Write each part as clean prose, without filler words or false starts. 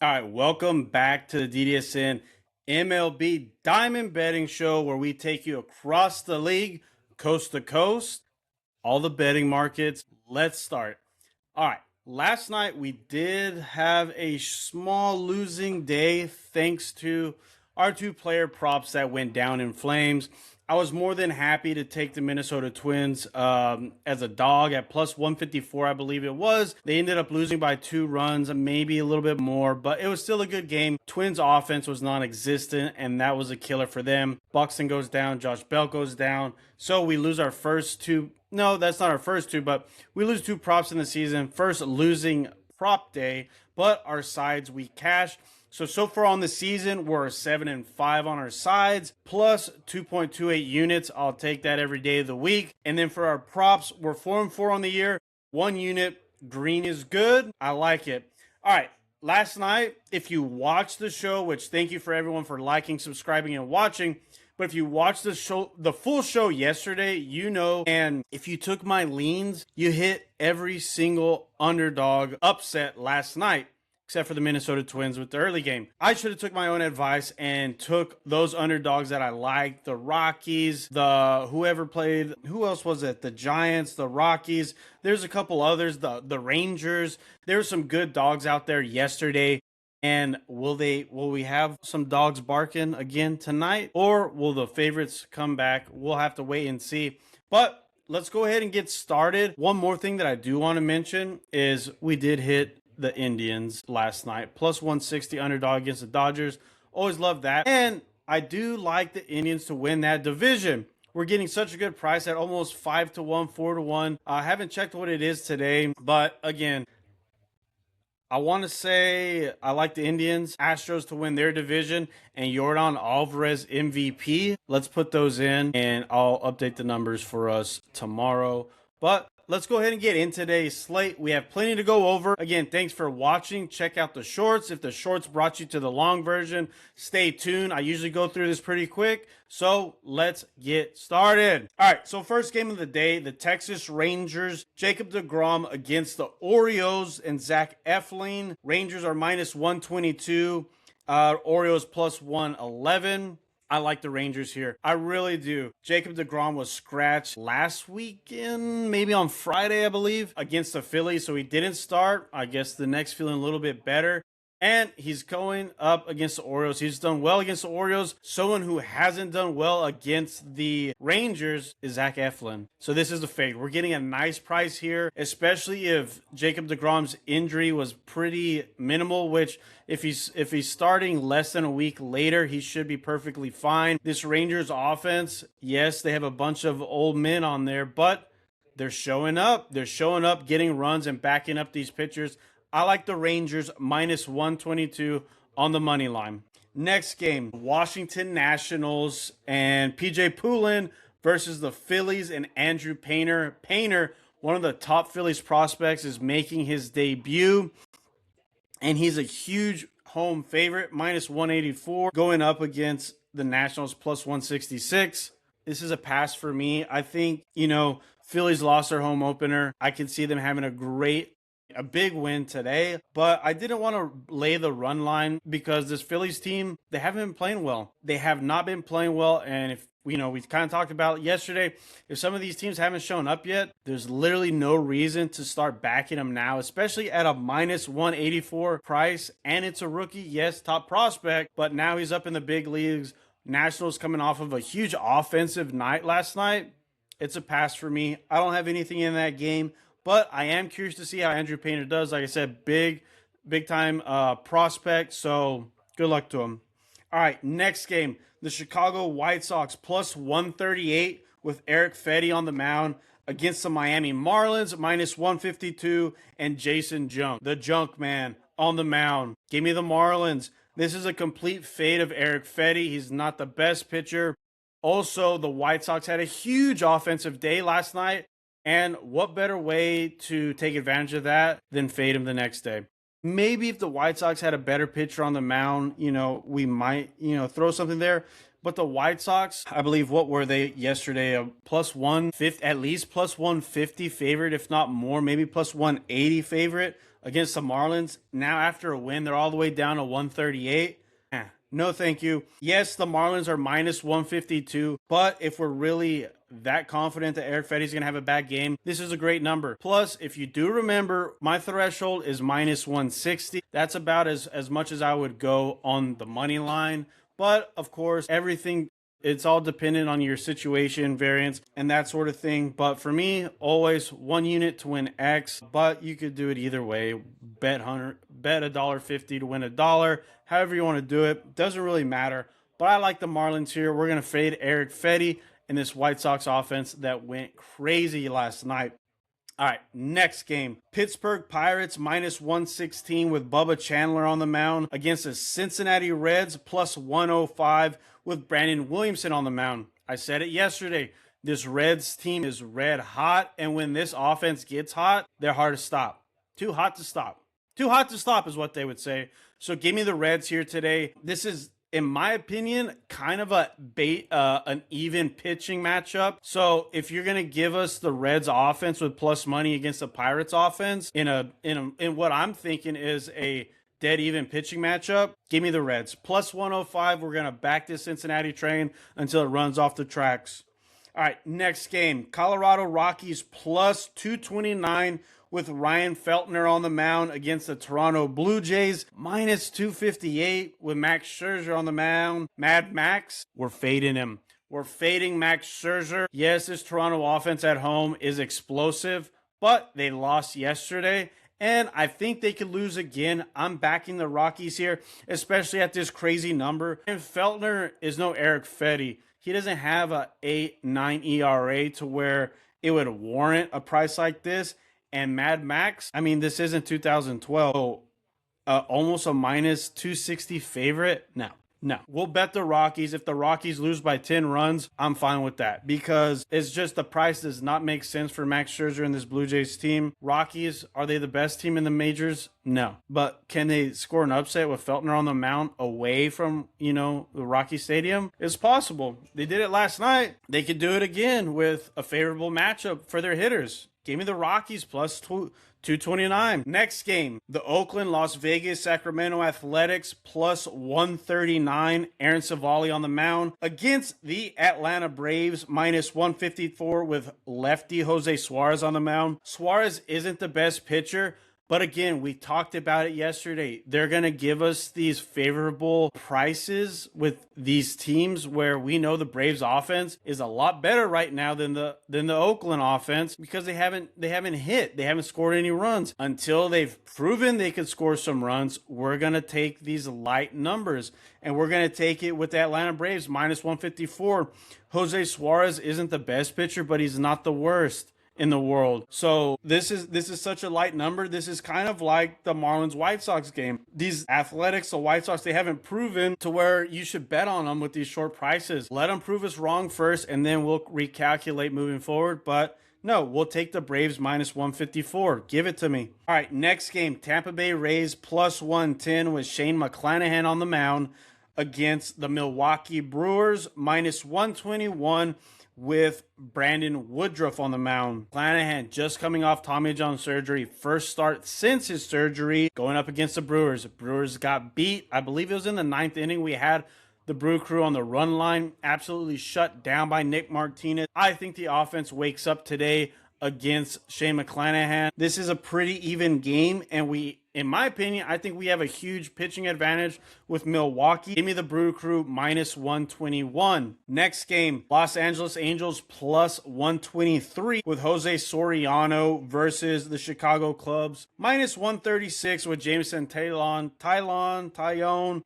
All right, welcome back to the DDSN MLB Diamond Betting Show, where we take you across the league, coast to coast, all the betting markets. Let's start. All right, last night we did have a small losing day thanks to our two player props that went down in flames. I was more than happy to take the Minnesota Twins as a dog at plus 154, I believe it was. They ended up losing by 2 runs, maybe a little bit more, but it was still a good game. Twins offense was non-existent, and that was a killer for them. Buxton goes down, Josh Bell goes down, so we lose our first two. No, that's not our first two, but we lose two props in the season. First losing prop day, but our sides we cash. So far on the season, we're 7-5 on our sides, plus 2.28 units. I'll take that every day of the week. And then for our props, we're 4-4 on the year. 1 unit, green is good. I like it. All right. Last night, if you watched the show, which thank you for everyone for liking, subscribing, and watching. But if you watched the show, the full show yesterday, you know, and if you took my leans, you hit every single underdog upset last night, except for the Minnesota Twins with the early game. I should have took my own advice and took those underdogs that I liked, the Rockies, the whoever played, who else was it? The Giants, the Rockies. There's a couple others, the Rangers. There were some good dogs out there yesterday. And will we have some dogs barking again tonight, or will the favorites come back? We'll have to wait and see. But let's go ahead and get started. One more thing that I do want to mention is we did hit the Indians last night, plus 160 underdog against the Dodgers. Always love that. And I do like the Indians to win that division. We're getting such a good price at almost 5-1, 4-1. I haven't checked what it is today, but again, I want to say I like the Indians, Astros to win their division, and Yordan Alvarez MVP. Let's put those in, and I'll update the numbers for us tomorrow. But let's go ahead and get in today's slate. We have plenty to go over. Again, thanks for watching. Check out the shorts. If the shorts brought you to the long version, stay tuned. I usually go through this pretty quick. So let's get started. All right, so first game of the day, the Texas Rangers, Jacob deGrom against the Orioles and Zach Eflin. Rangers are minus 122. Orioles plus 111. I like the Rangers here. I really do. Jacob deGrom was scratched last weekend, maybe on Friday, I believe, against the Phillies. So he didn't start. I guess the next feeling a little bit better. And he's going up against the Orioles. He's done well against the Orioles. Someone who hasn't done well against the Rangers is Zach Eflin. So this is the fade. We're getting a nice price here, especially if Jacob deGrom's injury was pretty minimal, which if he's starting less than a week later, he should be perfectly fine. This Rangers offense, yes, they have a bunch of old men on there, but they're showing up. They're showing up, getting runs and backing up these pitchers. I like the Rangers minus 122 on the money line. Next game, Washington Nationals and PJ Poulin versus the Phillies and Andrew Painter. Painter, one of the top Phillies prospects, is making his debut, and he's a huge home favorite, minus 184, going up against the Nationals plus 166. This is a pass for me. I think, Phillies lost their home opener. I can see them having a big win today, but I didn't want to lay the run line because this Phillies team, they haven't been playing well. They have not been playing well, and if we kind of talked about yesterday, if some of these teams haven't shown up yet, there's literally no reason to start backing them now, especially at a minus 184 price, and it's a rookie, yes, top prospect, but now he's up in the big leagues. Nationals coming off of a huge offensive night last night. It's a pass for me. I don't have anything in that game. But I am curious to see how Andrew Painter does. Like I said, big time prospect. So good luck to him. All right, next game. The Chicago White Sox plus 138 with Eric Fetty on the mound against the Miami Marlins minus 152 and Jason Junk, the junk man, on the mound. Give me the Marlins. This is a complete fade of Eric Fetty. He's not the best pitcher. Also, the White Sox had a huge offensive day last night. And what better way to take advantage of that than fade him the next day? Maybe if the White Sox had a better pitcher on the mound, we might, throw something there. But the White Sox, I believe, what were they yesterday? A plus 150, at least plus 150 favorite, if not more, maybe plus 180 favorite against the Marlins. Now, after a win, they're all the way down to 138. No, thank you. Yes, the Marlins are minus 152, but if we're really that confident that Eric Fetty's going to have a bad game, this is a great number. Plus, if you do remember, my threshold is minus 160. That's about as much as I would go on the money line. But, of course, it's all dependent on your situation, variance, and that sort of thing. But for me, always 1 unit to win X, but you could do it either way. Bet $1.50 to win $1. However you want to do it, doesn't really matter. But I like the Marlins here. We're going to fade Eric Fetty in this White Sox offense that went crazy last night. All right, next game. Pittsburgh Pirates minus 116 with Bubba Chandler on the mound against the Cincinnati Reds plus 105 with Brandon Williamson on the mound. I said it yesterday. This Reds team is red hot, and when this offense gets hot, they're hard to stop. Too hot to stop. Too hot to stop is what they would say. So give me the Reds here today. This is, in my opinion, kind of an even pitching matchup. So if you're gonna give us the Reds offense with plus money against the Pirates offense in what I'm thinking is a dead even pitching matchup, give me the Reds plus 105. We're gonna back this Cincinnati train until it runs off the tracks. All right, next game, Colorado Rockies plus 229 with Ryan Feltner on the mound against the Toronto Blue Jays, minus 258 with Max Scherzer on the mound. Mad Max, we're fading him. We're fading Max Scherzer. Yes, this Toronto offense at home is explosive, but they lost yesterday, and I think they could lose again. I'm backing the Rockies here, especially at this crazy number. And Feltner is no Eric Fetty. He doesn't have a 8.9 ERA to where it would warrant a price like this. And Mad Max, I mean, this isn't 2012. Almost a minus 260 favorite. No. We'll bet the Rockies. If the Rockies lose by 10 runs, I'm fine with that because it's just the price does not make sense for Max Scherzer and this Blue Jays team. Rockies, are they the best team in the majors? No. But can they score an upset with Feltner on the mound away from, the Rocky Stadium? It's possible. They did it last night. They could do it again with a favorable matchup for their hitters. Give me the Rockies plus 229. Next game, the Oakland, Las Vegas, Sacramento Athletics plus 139. Aaron Savali on the mound against the Atlanta Braves minus 154 with lefty Jose Suarez on the mound. Suarez isn't the best pitcher, but again, we talked about it yesterday. They're going to give us these favorable prices with these teams where we know the Braves offense is a lot better right now than the Oakland offense because they haven't hit. They haven't scored any runs. Until they've proven they could score some runs, we're going to take these light numbers and we're going to take it with the Atlanta Braves minus 154. Jose Suarez isn't the best pitcher, but he's not the worst in the world. So this is such a light number. This is kind of like the Marlins White Sox game. These Athletics, the White Sox, they haven't proven to where you should bet on them with these short prices. Let them prove us wrong first, and then we'll recalculate moving forward. But no, we'll take the Braves minus 154. Give it to me. All right, next game, Tampa Bay Rays plus 110 with Shane McClanahan on the mound against the Milwaukee Brewers minus 121 with Brandon Woodruff on the mound. McClanahan just coming off Tommy John surgery. First start since his surgery going up against the Brewers. The Brewers got beat. I believe it was in the 9th inning. We had the Brew Crew on the run line. Absolutely shut down by Nick Martinez. I think the offense wakes up today against Shane McClanahan. This is a pretty even game, and in my opinion, I think we have a huge pitching advantage with Milwaukee. Give me the Brew Crew minus 121. Next game, Los Angeles Angels plus 123 with Jose Soriano versus the Chicago Cubs minus 136 with Jameson Taillon,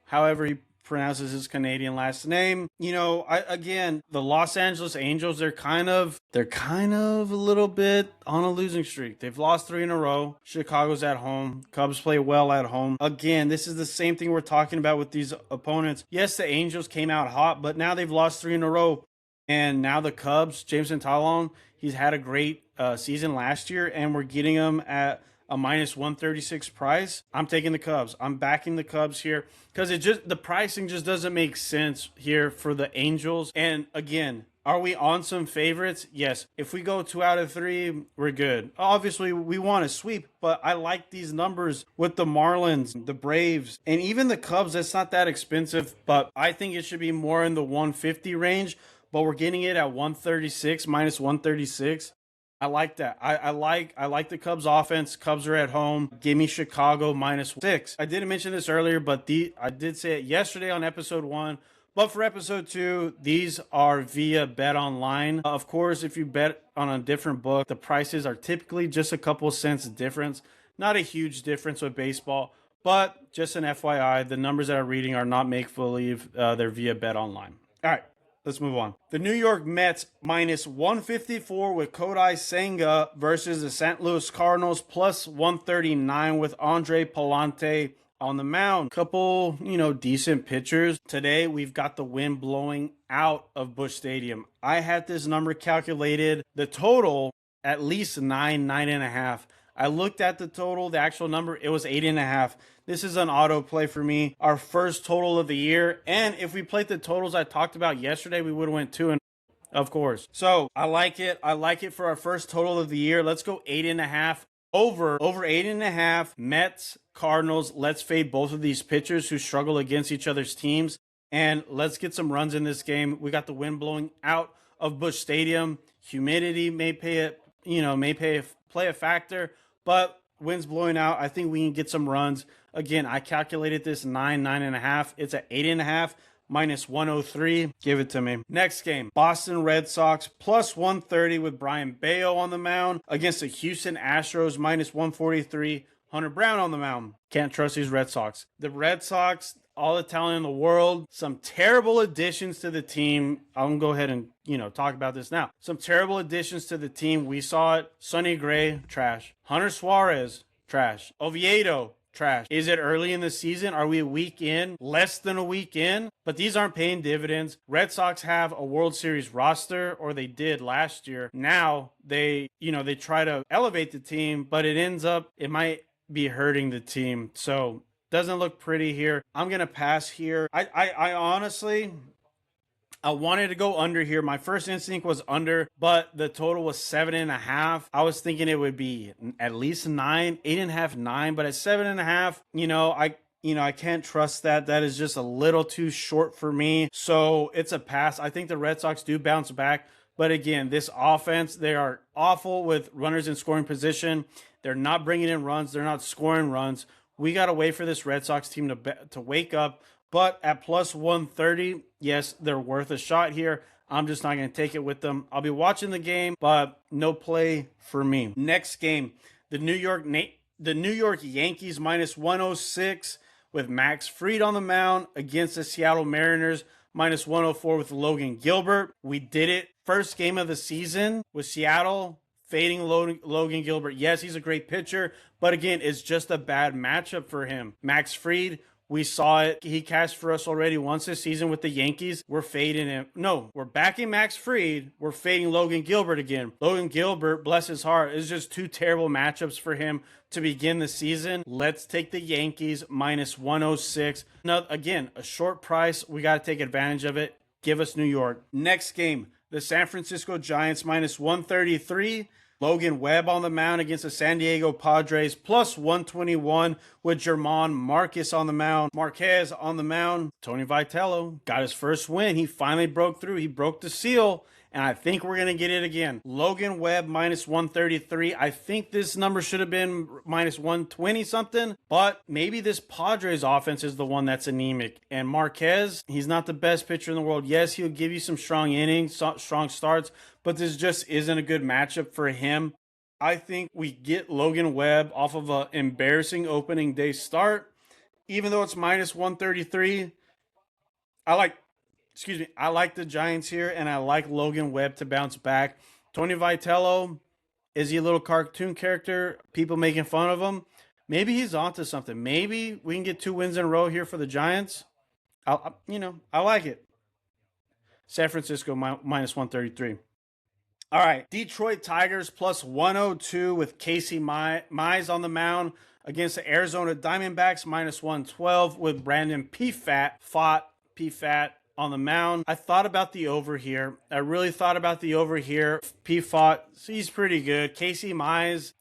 however he pronounces his Canadian last name. The Los Angeles Angels, they're kind of a little bit on a losing streak. They've lost 3 in a row. Chicago's at home. Cubs play well at home. Again, this is the same thing we're talking about with these opponents. Yes, the Angels came out hot, but now they've lost 3 in a row. And now the Cubs, Jameson Taillon, he's had a great season last year, and we're getting him at a minus 136 price. I'm taking the Cubs. I'm backing the Cubs here because the pricing just doesn't make sense here for the Angels. And again, Are we on some favorites? Yes. If we go 2 out of 3, we're good. Obviously, we want to sweep, but I like these numbers with the Marlins, the Braves, and even the Cubs. That's not that expensive, but I think it should be more in the 150 range. But we're getting it at 136 minus 136. I like that. I like the Cubs offense. Cubs are at home. Give me Chicago -6. I didn't mention this earlier, but I did say it yesterday on episode 1. But for episode 2, these are via Bet Online. Of course, if you bet on a different book, the prices are typically just a couple cents difference. Not a huge difference with baseball, but just an FYI, the numbers that I'm reading are not make-believe. They're via Bet Online. All right. Let's move on. The New York Mets -154 with Kodai Senga versus the St. Louis Cardinals +139 with Andre Palante on the mound. Couple, decent pitchers. Today, we've got the wind blowing out of Busch Stadium. I had this number calculated. The total, at least 9.5. I looked at the total, the actual number, it was 8.5. This is an auto play for me. Our first total of the year. And if we played the totals I talked about yesterday, we would have went 2 and of course. So I like it. I like it for our first total of the year. Let's go 8.5. Over 8.5. Mets, Cardinals. Let's fade both of these pitchers who struggle against each other's teams. And let's get some runs in this game. We got the wind blowing out of Busch Stadium. Humidity may play a factor, but wind's blowing out. I think we can get some runs. Again, I calculated this 9.5. It's at 8.5 -103. Give it to me. Next game, Boston Red Sox +130 with Brian Bayo on the mound against the Houston Astros -143. Hunter Brown on the mound. Can't trust these Red Sox. The Red Sox, all the talent in the world, some terrible additions to the team. I'm going to go ahead and, talk about this now. Some terrible additions to the team. We saw it. Sonny Gray, trash. Hunter Suarez, trash. Oviedo, trash. Is it early in the season? Are we a week in? Less than a week in? But these aren't paying dividends. Red Sox have a World Series roster, or they did last year. Now they try to elevate the team, but it might be hurting the team. So doesn't look pretty here. I'm going to pass here. I honestly, I wanted to go under here. My first instinct was under, but the total was 7.5. I was thinking it would be at least 9, 8.5, 9, but at 7.5, I can't trust that. That is just a little too short for me. So it's a pass. I think the Red Sox do bounce back. But again, this offense, they are awful with runners in scoring position. They're not bringing in runs. They're not scoring runs. We got to wait for this Red Sox team to wake up. But at +130, yes, they're worth a shot here. I'm just not going to take it with them. I'll be watching the game, but no play for me. Next game, the New York Yankees -106 with Max Fried on the mound against the Seattle Mariners -104 with Logan Gilbert. We did it. First game of the season with Seattle fading Logan Gilbert. Yes, he's a great pitcher, but again, it's just a bad matchup for him. Max Fried, we saw it. He cashed for us already once this season with the Yankees. We're fading him. No, we're backing Max Fried. We're fading Logan Gilbert again. Logan Gilbert, bless his heart, is just 2 terrible matchups for him to begin the season. Let's take the Yankees -106. Now, again, a short price. We got to take advantage of it. Give us New York. Next game, the San Francisco Giants -133. Logan Webb on the mound against the San Diego Padres +121 with German Marquez on the mound. Tony Vitello got his first win. He finally broke through. He broke the seal, and I think we're going to get it again. Logan Webb -133. I think this number should have been -120 something, but maybe this Padres offense is the one that's anemic. And Marquez, he's not the best pitcher in the world. Yes, he'll give you some strong innings, strong starts, but this just isn't a good matchup for him. I think we get Logan Webb off of an embarrassing opening day start. Even though it's -133, I like the Giants here, and I like Logan Webb to bounce back. Tony Vitello, is he a little cartoon character? People making fun of him? Maybe he's onto something. Maybe we can get 2 wins in a row here for the Giants. I like it. San Francisco -133. All right, Detroit Tigers +102 with Casey Mize on the mound against the Arizona Diamondbacks -112 with Brandon P. Fat on the mound. I thought about the over here. I really thought about the over here. P-Fought, he's pretty good. Casey Mize,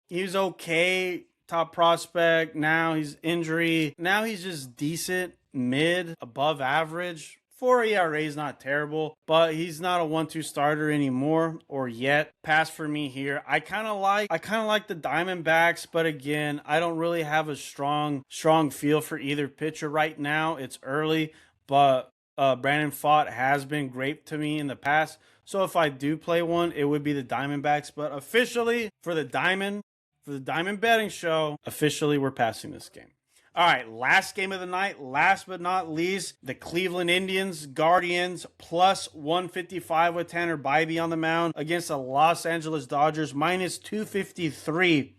he's okay. Top prospect. Now he's injury. Now he's just decent, mid, above average. 4 ERA is not terrible, but he's not a 1-2 starter anymore or yet. Pass for me here. I kind of like the Diamondbacks, but again, I don't really have a strong feel for either pitcher right now. It's early, but Brandon Pfaadt has been great to me in the past. So if I do play one, it would be the Diamondbacks, but officially for the Diamond betting show, officially we're passing this game. All right, last game of the night, last but not least, the Cleveland Indians, Guardians, plus 155 with Tanner Bybee on the mound against the Los Angeles Dodgers, minus 253.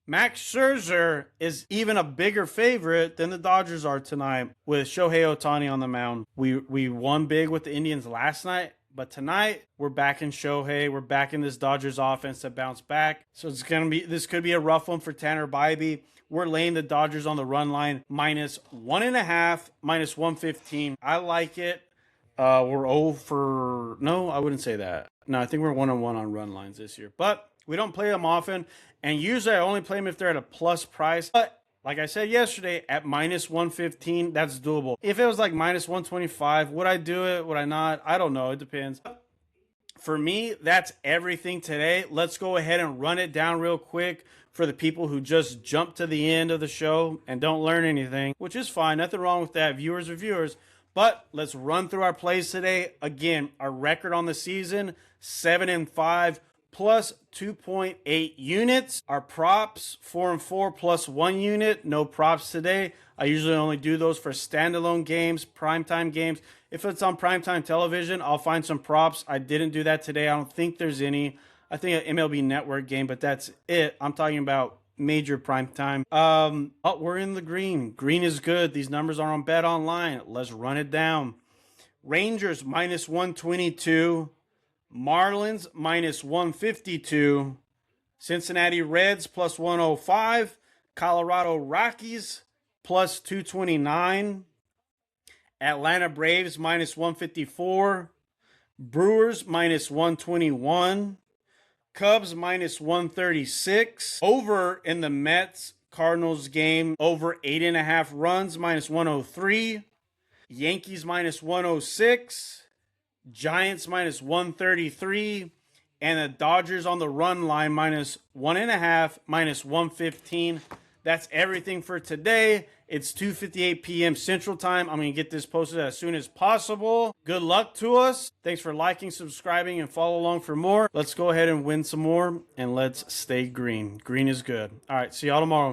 Max Scherzer is even a bigger favorite than the Dodgers are tonight with Shohei Ohtani on the mound. We won big with the Indians last night, but tonight we're back in Shohei. We're back in this Dodgers offense to bounce back. So this could be a rough one for Tanner Bybee. We're laying the Dodgers on the run line, minus 1.5, minus 115. I like it. We're 0 for... No, I wouldn't say that. No, I think we're 1-1 on run lines this year. But we don't play them often. And usually I only play them if they're at a plus price. But like I said yesterday, at minus 115, that's doable. If it was like minus 125, would I do it? Would I not? I don't know. It depends. For me, that's everything today. Let's go ahead and run it down real quick for the people who just jump to the end of the show and don't learn anything, which is fine. Nothing wrong with that. Viewers are viewers. But let's run through our plays today. Again, our record on the season, 7-5 plus 2.8 units. Our props, 4-4 plus 1 unit. No props today. I usually only do those for standalone games, primetime games. If it's on primetime television, I'll find some props. I didn't do that today. I don't think there's any. I think an MLB Network game, but that's it. I'm talking about major primetime. Oh, we're in the green. Green is good. These numbers are on Bet Online. Let's run it down. Rangers minus 122. Marlins minus 152. Cincinnati Reds plus 105. Colorado Rockies plus 229. Atlanta Braves minus 154. Brewers minus 121. Cubs minus 136. Over in the Mets Cardinals game, over 8.5 runs, minus 103. Yankees minus 106. Giants minus 133. And the Dodgers on the run line minus 1.5, minus 115. That's everything for today. It's 2:58 p.m. Central Time. I'm going to get this posted as soon as possible. Good luck to us. Thanks for liking, subscribing, and follow along for more. Let's go ahead and win some more, and let's stay green. Green is good. All right, see y'all tomorrow.